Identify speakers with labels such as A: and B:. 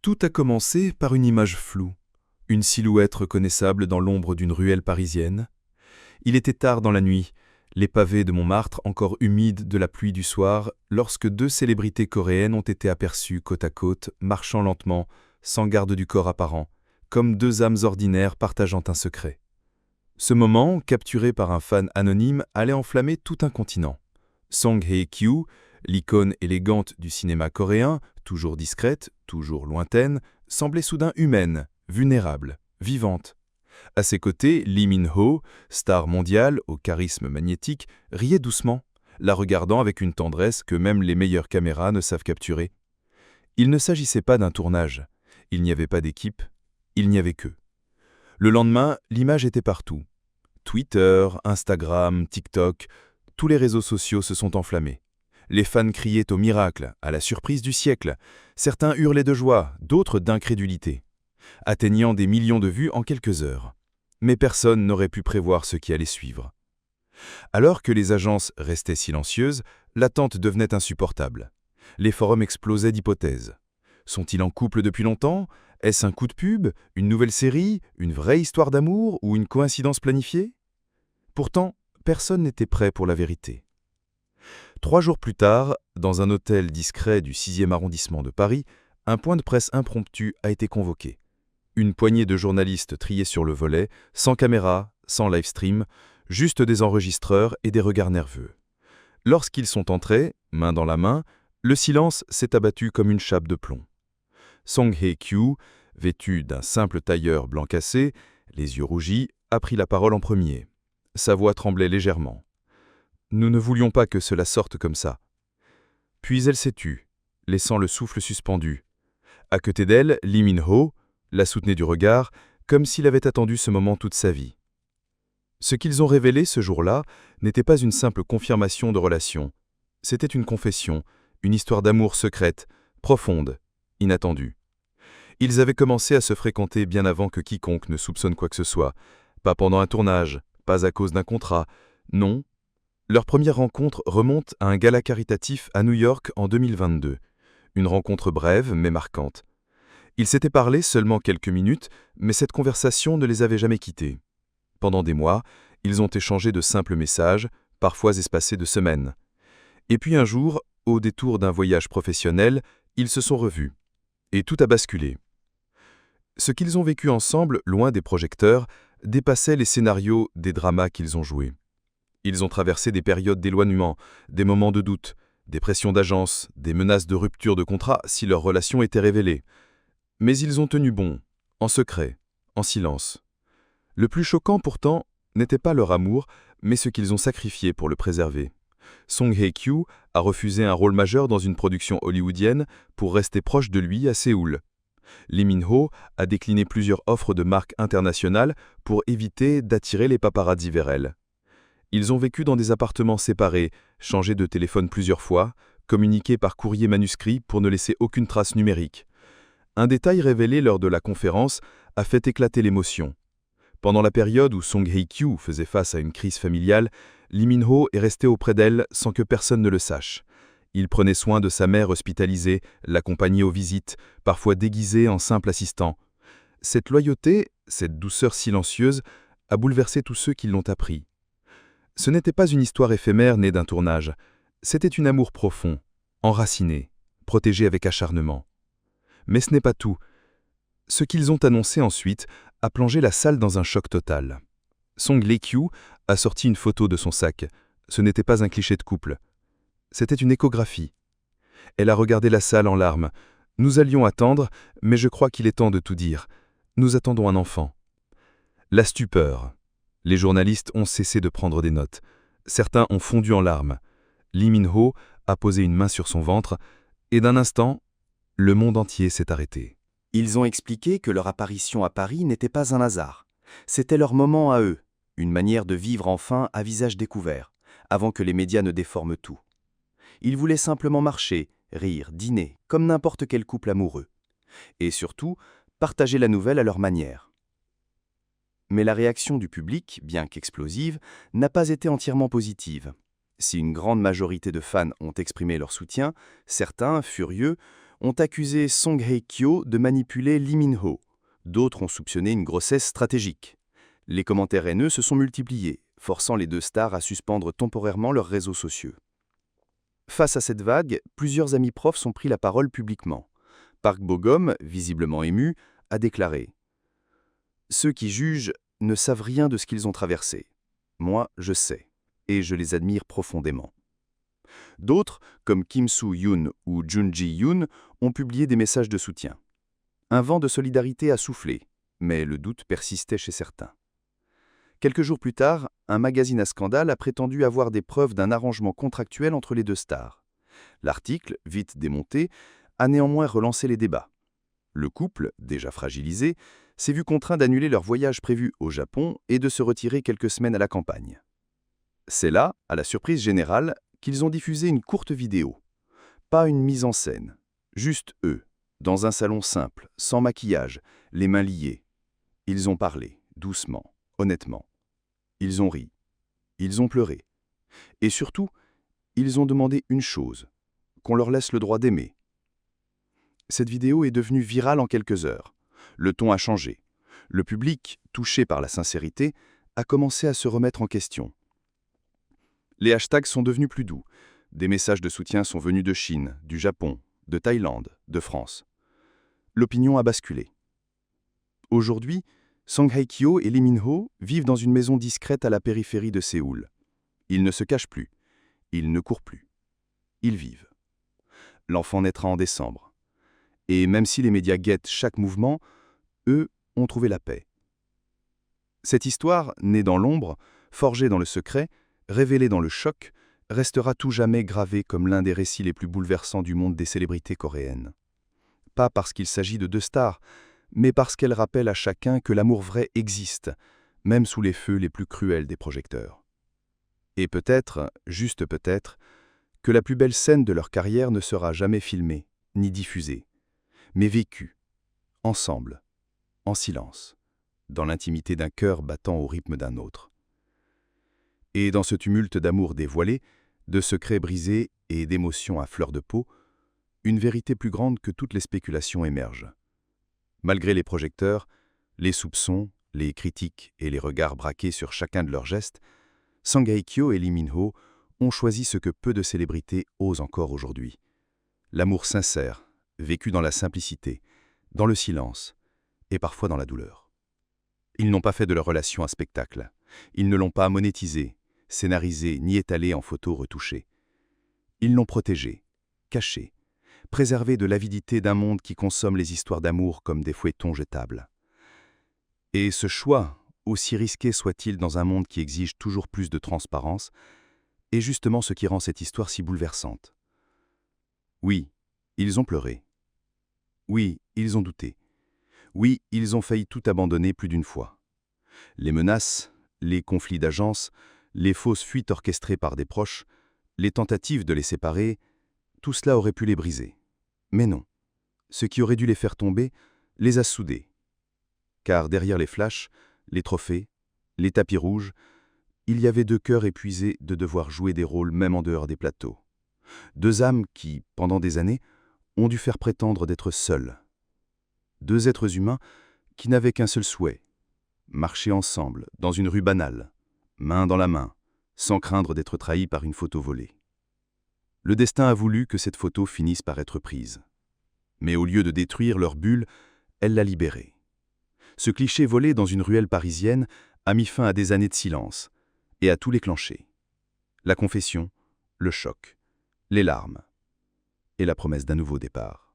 A: Tout a commencé par une image floue, une silhouette reconnaissable dans l'ombre d'une ruelle parisienne. Il était tard dans la nuit, les pavés de Montmartre encore humides de la pluie du soir, lorsque deux célébrités coréennes ont été aperçues côte à côte, marchant lentement, sans garde du corps apparent, comme deux âmes ordinaires partageant un secret. Ce moment, capturé par un fan anonyme, allait enflammer tout un continent. Song Hye-kyo, l'icône élégante du cinéma coréen, toujours discrète, toujours lointaine, semblait soudain humaine, vulnérable, vivante. À ses côtés, Lee Min-ho, star mondiale au charisme magnétique, riait doucement, la regardant avec une tendresse que même les meilleures caméras ne savent capturer. Il ne s'agissait pas d'un tournage, il n'y avait pas d'équipe, il n'y avait qu'eux. Le lendemain, l'image était partout. Twitter, Instagram, TikTok, tous les réseaux sociaux se sont enflammés. Les fans criaient au miracle, à la surprise du siècle. Certains hurlaient de joie, d'autres d'incrédulité, atteignant des millions de vues en quelques heures. Mais personne n'aurait pu prévoir ce qui allait suivre. Alors que les agences restaient silencieuses, l'attente devenait insupportable. Les forums explosaient d'hypothèses. Sont-ils en couple depuis longtemps? Est-ce un coup de pub? Une nouvelle série? Une vraie histoire d'amour? Ou une coïncidence planifiée? Pourtant, personne n'était prêt pour la vérité. 3 jours plus tard, dans un hôtel discret du 6e arrondissement de Paris, un point de presse impromptu a été convoqué. Une poignée de journalistes triés sur le volet, sans caméra, sans live stream, juste des enregistreurs et des regards nerveux. Lorsqu'ils sont entrés, main dans la main, le silence s'est abattu comme une chape de plomb. Song Hye-kyo, vêtu d'un simple tailleur blanc cassé, les yeux rougis, a pris la parole en premier. Sa voix tremblait légèrement. « Nous ne voulions pas que cela sorte comme ça. » Puis elle s'est tue, laissant le souffle suspendu. À côté d'elle, Lee Min-ho la soutenait du regard, comme s'il avait attendu ce moment toute sa vie. Ce qu'ils ont révélé ce jour-là n'était pas une simple confirmation de relation. C'était une confession, une histoire d'amour secrète, profonde, inattendue. Ils avaient commencé à se fréquenter bien avant que quiconque ne soupçonne quoi que ce soit. Pas pendant un tournage, pas à cause d'un contrat. Non. Leur première rencontre remonte à un gala caritatif à New York en 2022. Une rencontre brève mais marquante. Ils s'étaient parlé seulement quelques minutes, mais cette conversation ne les avait jamais quittés. Pendant des mois, ils ont échangé de simples messages, parfois espacés de semaines. Et puis un jour, au détour d'un voyage professionnel, ils se sont revus. Et tout a basculé. Ce qu'ils ont vécu ensemble, loin des projecteurs, dépassait les scénarios des dramas qu'ils ont joués. Ils ont traversé des périodes d'éloignement, des moments de doute, des pressions d'agence, des menaces de rupture de contrat si leur relation était révélée. Mais ils ont tenu bon, en secret, en silence. Le plus choquant pourtant n'était pas leur amour, mais ce qu'ils ont sacrifié pour le préserver. Song Hye-kyo a refusé un rôle majeur dans une production hollywoodienne pour rester proche de lui à Séoul. Lee Min-ho a décliné plusieurs offres de marques internationales pour éviter d'attirer les paparazzis vers elle. Ils ont vécu dans des appartements séparés, changé de téléphone plusieurs fois, communiqué par courrier manuscrit pour ne laisser aucune trace numérique. Un détail révélé lors de la conférence a fait éclater l'émotion. Pendant la période où Song Hye-kyo faisait face à une crise familiale, Lee Min-ho est resté auprès d'elle sans que personne ne le sache. Il prenait soin de sa mère hospitalisée, l'accompagnait aux visites, parfois déguisé en simple assistant. Cette loyauté, cette douceur silencieuse, a bouleversé tous ceux qui l'ont appris. Ce n'était pas une histoire éphémère née d'un tournage, c'était un amour profond, enraciné, protégé avec acharnement. Mais ce n'est pas tout. Ce qu'ils ont annoncé ensuite a plongé la salle dans un choc total. Song Hye-kyo a sorti une photo de son sac. Ce n'était pas un cliché de couple. C'était une échographie. Elle a regardé la salle en larmes. Nous allions attendre, mais je crois qu'il est temps de tout dire. Nous attendons un enfant. La stupeur. Les journalistes ont cessé de prendre des notes. Certains ont fondu en larmes. Lee Min-ho a posé une main sur son ventre, et d'un instant, le monde entier s'est arrêté.
B: Ils ont expliqué que leur apparition à Paris n'était pas un hasard. C'était leur moment à eux, une manière de vivre enfin à visage découvert, avant que les médias ne déforment tout. Ils voulaient simplement marcher, rire, dîner, comme n'importe quel couple amoureux. Et surtout, partager la nouvelle à leur manière. Mais la réaction du public, bien qu'explosive, n'a pas été entièrement positive. Si une grande majorité de fans ont exprimé leur soutien, certains, furieux, ont accusé Song Hye-kyo de manipuler Lee Min-ho. D'autres ont soupçonné une grossesse stratégique. Les commentaires haineux se sont multipliés, forçant les deux stars à suspendre temporairement leurs réseaux sociaux. Face à cette vague, plusieurs amis profs ont pris la parole publiquement. Park Bo-gum, visiblement ému, a déclaré « Ceux qui jugent ne savent rien de ce qu'ils ont traversé. Moi, je sais, et je les admire profondément. » D'autres, comme Kim Soo-yoon ou Jun Ji-yoon, ont publié des messages de soutien. Un vent de solidarité a soufflé, mais le doute persistait chez certains. Quelques jours plus tard, un magazine à scandale a prétendu avoir des preuves d'un arrangement contractuel entre les deux stars. L'article, vite démonté, a néanmoins relancé les débats. Le couple, déjà fragilisé, s'est vu contraint d'annuler leur voyage prévu au Japon et de se retirer quelques semaines à la campagne. C'est là, à la surprise générale, qu'ils ont diffusé une courte vidéo. Pas une mise en scène, juste eux, dans un salon simple, sans maquillage, les mains liées. Ils ont parlé, doucement, honnêtement. Ils ont ri, ils ont pleuré. Et surtout, ils ont demandé une chose, qu'on leur laisse le droit d'aimer. Cette vidéo est devenue virale en quelques heures. Le ton a changé. Le public, touché par la sincérité, a commencé à se remettre en question. Les hashtags sont devenus plus doux. Des messages de soutien sont venus de Chine, du Japon, de Thaïlande, de France. L'opinion a basculé. Aujourd'hui, Song Hye-kyo et Lee Min-ho vivent dans une maison discrète à la périphérie de Séoul. Ils ne se cachent plus. Ils ne courent plus. Ils vivent. L'enfant naîtra en décembre. Et même si les médias guettent chaque mouvement, eux ont trouvé la paix. Cette histoire, née dans l'ombre, forgée dans le secret, révélée dans le choc, restera tout jamais gravée comme l'un des récits les plus bouleversants du monde des célébrités coréennes. Pas parce qu'il s'agit de deux stars, mais parce qu'elle rappelle à chacun que l'amour vrai existe, même sous les feux les plus cruels des projecteurs. Et peut-être, juste peut-être, que la plus belle scène de leur carrière ne sera jamais filmée, ni diffusée, mais vécue, ensemble, en silence, dans l'intimité d'un cœur battant au rythme d'un autre. Et dans ce tumulte d'amour dévoilé, de secrets brisés et d'émotions à fleur de peau, une vérité plus grande que toutes les spéculations émerge. Malgré les projecteurs, les soupçons, les critiques et les regards braqués sur chacun de leurs gestes, Song Hye-kyo et Lee Min-ho ont choisi ce que peu de célébrités osent encore aujourd'hui. L'amour sincère, vécu dans la simplicité, dans le silence et parfois dans la douleur. Ils n'ont pas fait de leur relation un spectacle. Ils ne l'ont pas monétisé, scénarisé ni étalé en photos retouchées. Ils l'ont protégé, caché, préservé de l'avidité d'un monde qui consomme les histoires d'amour comme des feuilletons jetables. Et ce choix, aussi risqué soit-il dans un monde qui exige toujours plus de transparence, est justement ce qui rend cette histoire si bouleversante. Oui, ils ont pleuré. Oui, ils ont douté. Oui, ils ont failli tout abandonner plus d'une fois. Les menaces, les conflits d'agences, les fausses fuites orchestrées par des proches, les tentatives de les séparer, tout cela aurait pu les briser. Mais non, ce qui aurait dû les faire tomber les a soudés. Car derrière les flashs, les trophées, les tapis rouges, il y avait deux cœurs épuisés de devoir jouer des rôles même en dehors des plateaux. Deux âmes qui, pendant des années, ont dû faire prétendre d'être seules. Deux êtres humains qui n'avaient qu'un seul souhait, marcher ensemble dans une rue banale, main dans la main, sans craindre d'être trahis par une photo volée. Le destin a voulu que cette photo finisse par être prise. Mais au lieu de détruire leur bulle, elle l'a libérée. Ce cliché volé dans une ruelle parisienne a mis fin à des années de silence et à tout déclencher. La confession, le choc, les larmes et la promesse d'un nouveau départ.